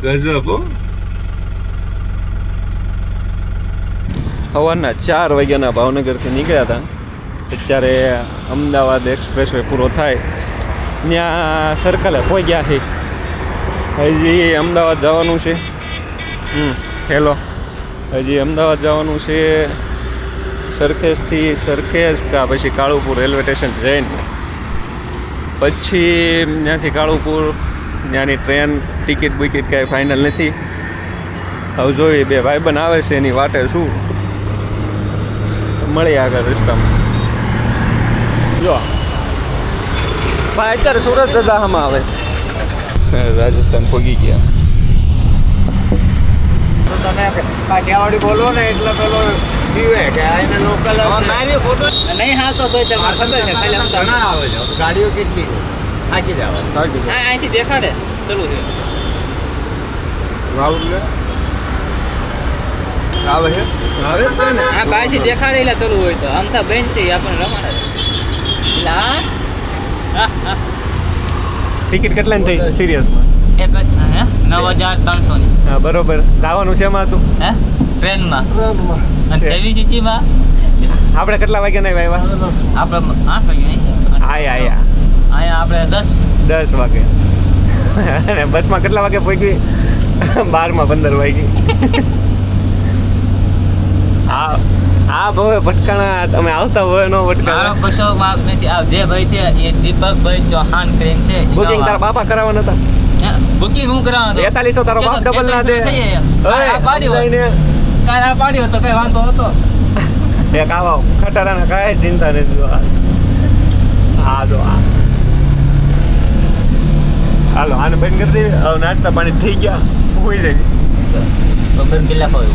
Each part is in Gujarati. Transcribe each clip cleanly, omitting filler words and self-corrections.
ગજબ હો. સવારના 4 વાગ્યાના ભાવનગરથી નીકળ્યા હતા. અત્યારે અમદાવાદ એક્સપ્રેસ વે પૂરો થાય ત્યાં સર્કલે પહોંચ્યા છે. હજી અમદાવાદ જવાનું છે. હેલો, હજી અમદાવાદ જવાનું છે. સરખેજથી સરખેજ કા પછી કાળુપુર રેલવે સ્ટેશન જઈને પછી ત્યાંથી કાળુપુર ત્યાંની ટ્રેન ટિકિટ બિકિટ કાંઈ ફાઇનલ નથી. હવે જોઈએ બે ભાઈબંધ આવે છે એની વાટે શું મળીએ આગળ રસ્તામાં. જો ભાઈ અત્યારે સુરત દદાહમાં આવે. રાજસ્થાન પહોંચી ગયા. તમે કાઠિયાવાડી બોલો ને એટલે પેલો દીવે કે આને લોકલ મારી ફોટો નહીં હાલતો તોય તમને ખબર છે ખાલી આમ ઘણા આવે છે ગાડીઓ કેટલી છે થાકી જાવ હા અહીંથી દેખાડે ચલો છે આવે છે હા બાયથી દેખાડે એટલે ચલું હોય તો આમ તો બેન છે આપણે રમાડે હા ટિકિટ કેટલાની થઈ સિરિયસમાં? 9,300 ની. હા બરોબર. લાવવાનું છે એમાં હતું હે ટ્રેનમાં અને JVCT-માં આપણે કેટલા વાગ્યા નહીં આવ્યા? આપણે 8 વાગે નહીં છે આયા અહીંયા આપણે 10 વાગે. અને બસમાં કેટલા વાગે પહોંચી? 12:15 વાગી. હા ભાઈ ભટકાણા તમે આવતા હોય નો ભટકાણા. મારો કશો માગ નથી. આ જે ભાઈ છે એ દીપકભાઈ ચૌહાણ કરીને છે. બુકિંગ તારા બાપા કરાવવાના હતા? બુકિંગ હું કરાવવાનો 4300 તારો બાપ ડબલ ના દે. કાલ પાડ્યો તો કઈ વાંધો હતો. એક આવો ખટારાના કાંઈ ચિંતા નથી. હા જો હાલો આને બંધ કરી દેવી. હવે નાસ્તા પાણી થઈ ગયા. હોઈ જાય.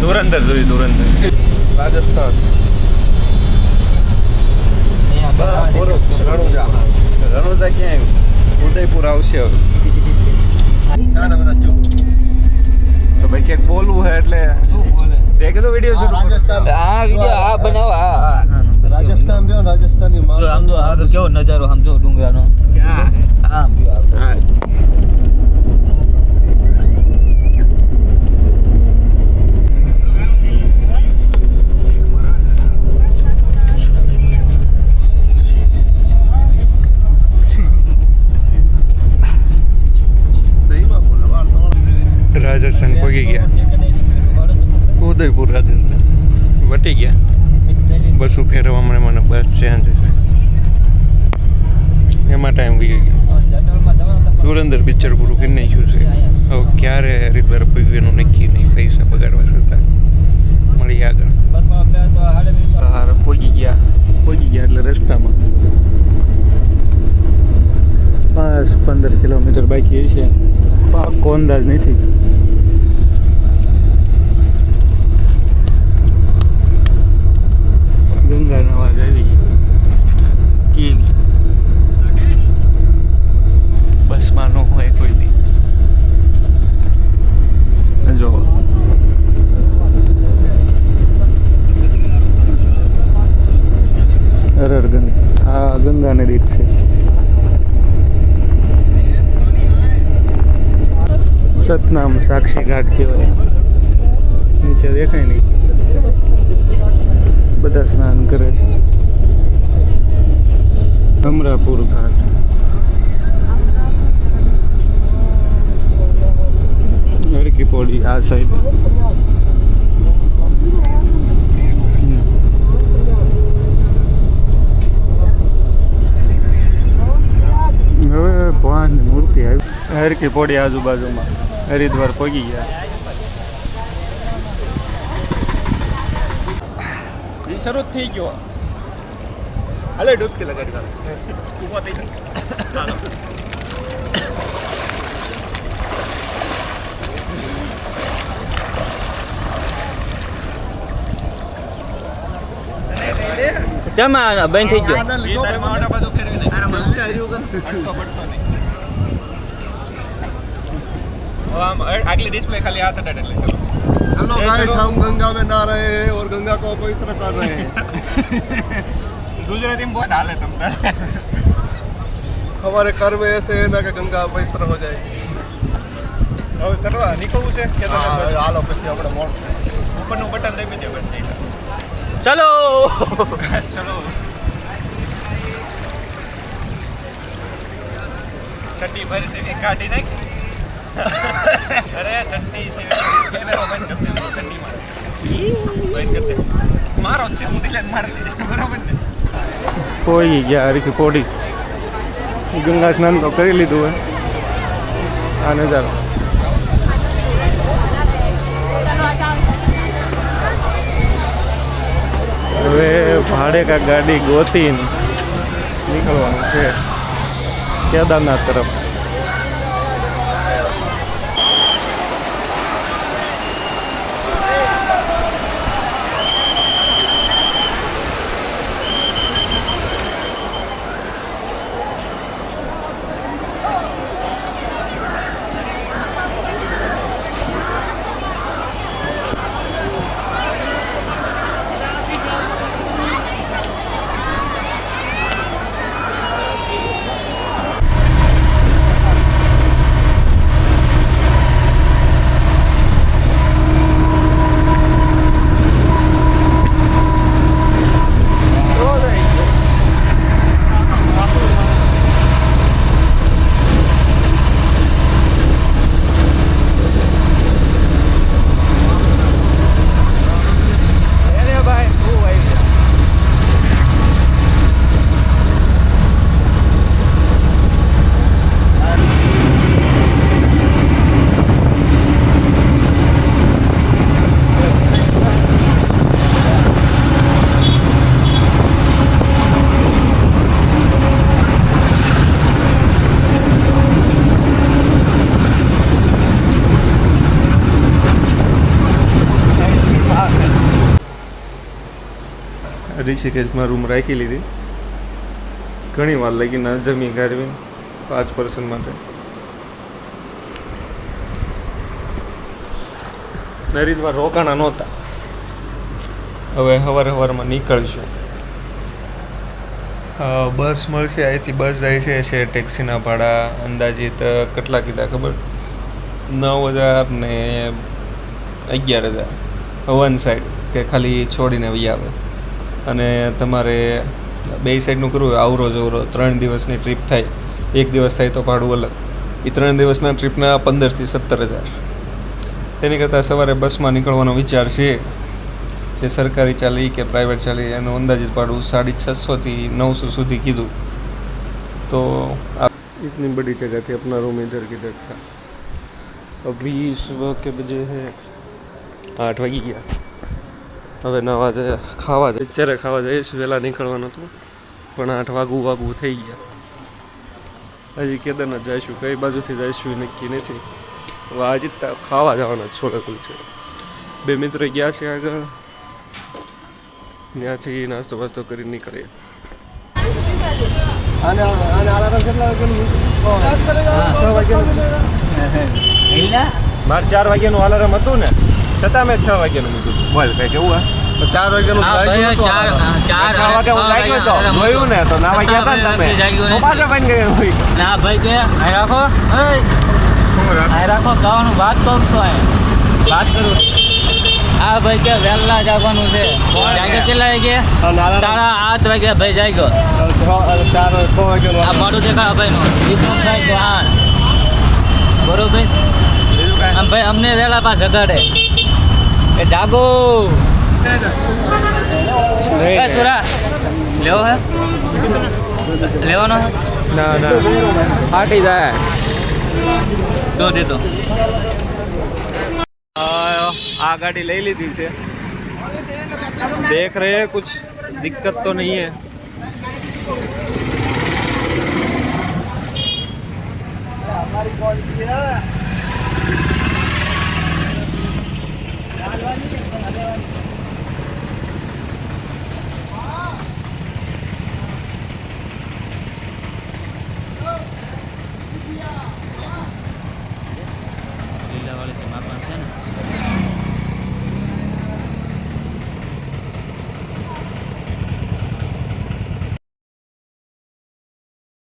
ધુરંધર જોયું ધુરંધર. રાજસ્થાન રણુજા ક્યાં આવ્યું? ઉદયપુર આવશે હવે. તો ભાઈ ક્યાંક બોલવું છે એટલે શું બોલે તે કીધું વિડીયો શરૂ રાજસ્થાન આ વિડિયો આ બનાવો રાજસ્થાન જો રાજસ્થાની આમ જો આ કેવો નજારો આમ જો ડુંગરાનો આમ જો હા રાજસ્થાન પહોંચી ગયા. ઉદયપુર રાજસ્થાન વટી ગયા. બસો ફેરવવા મને બસ ચેન્જ છે એમાં ટાઈમ વી ગયો. ધુરંધર પિક્ચર પૂરું કરી નાખ્યું છે. હવે ક્યારે હરિદ્વાર પહોંચ્યું એનું નક્કી નહીં. પૈસા બગાડવા છતાં મળી આગળ. પહોંચી ગયા એટલે રસ્તામાં 5-15 કિલોમીટર બાકી છે. પાક્કો અંદાજ નથી. ગંગાનો અવાજ આવી કેવી બસમાં ન હોય કોઈ દી. જો હરર ગંગા. આ ગંગા નદી છે. સતનામ સાક્ષી ઘાટ કહેવાય. નીચે દેખાય નહીં. બધા સ્નાન કરે છે. અમરાપુર ઘાટ. હરકી પોડી આ સાઈડ. હવે ભગવાનની મૂર્તિ આવી. હરકી પોડી આજુબાજુમાં. હરિદ્વાર પહોંચી ગયા. શરૂ થઈ ગયો. હાલે ડૂબકી લગાડી ઊભો થઈ જાય. ચમા બંધ થઈ ગયો. આગલી ડિસ્પ્લે ખાલી આ તને એટલે ચલો. हेलो गाइस, हम गंगा में नहा रहे हैं और गंगा को पवित्र कर रहे हैं. गुजराती में बहुत हाल है तुम. हमारे कर्म ऐसे है ना कि गंगा पवित्र हो जाएगी. હવે કરવા નીકળવું છે કે હાલો પછી આપણે મોડ ઉપરનું બટન દઈ દે બંધ થઈ ચલો ચલો ચડ્ડી ભરી છે કે કાઢી નાખ અરે ચડ્ડી છે કેમેરો બંધ કરી દે ચડ્ડીમાં બંધ કરી દે મારો છે હું ડિલેટ મારી દે બરાબર ને કોઈ ગયા હરીથી પોડી ગંગા સ્નાન તો કરી લીધું હોય આ નજારો હવે ભાડે કા ગાડી ગોતીને નીકળવાનું છે કેદારનાથ તરફ ઋષિકેશમાં રૂમ રાખી લીધી ઘણી વાર લાગી ના જમી કાઢવી 5 પર્સન માટે નરીદમાં રોકાણા નહોતા હવે સવારમાં નીકળશું બસ મળશે અહીંથી બસ જાય છે ટેક્સીના ભાડા અંદાજિત કેટલા કીધા ખબર 9,000 ને 11,000 વન સાઈડ કે ખાલી છોડીને વહી આવે અને તમારે બે સાઈડનું કરવું હોય આવરો જવરો 3 દિવસની ટ્રીપ થાય 1 દિવસ થાય તો ભાડું અલગ એ 3 દિવસના ટ્રીપના 15,000 થી 17,000 તેની કરતાં સવારે બસમાં નીકળવાનો વિચાર છે જે સરકારી ચાલે કે પ્રાઇવેટ ચાલે એનું અંદાજિત ભાડું 650 થી 900 સુધી કીધું તો इतनी बड़ी जगह थी अपना रूम इधर किधर था अभी सुबह के बजे है 8 વાગી ગયા હવે નવા જાય ખાવા જાય અત્યારે ખાવા જઈશ વહેલા નીકળવાનું હતું પણ 8 વાગવું થઈ ગયા હજી કેદારનાથ જઈશું કઈ બાજુથી જઈશું નક્કી નથી હવે આજે ખાવા જવાના છોલે કુલચે બે મિત્રો ગયા છે આગળ ત્યાંથી નાસ્તો વાસ્તો કરી નીકળીએ મારે 4 વાગ્યાનું અલાર્મ હતું ને છતાં મેં 6 વાગ્યાનું મૂક્યું બોલ કઈ કેવું હા 4 વાગ્યાનું જોયું ને તો ના વાગ્યા હતા ને તમે પાછા બન ગયા ના ભાઈ કે આ રાખો આ રાખો ગાવાનું વાત કરું તો વાત કરું આ ભાઈ કે વહેલા જવાનું છે જાગે કેટલા વાગે 8:30 વાગે ભાઈ જાગ્યો 4 વાગ્યાનું આ મોડું દેખાડો ભાઈનું દીકરો થાય તો 8 બરોબર આમ ભાઈ અમને વહેલા પાસ જગાડે એ જાગો સુરા લેવો હે લેવાનો હે ના ના ફાટી જાય દો દે તો आ गाड़ी ले ली थी से देख रहे हैं कुछ दिक्कत तो नहीं है हमारी क्वालिटी है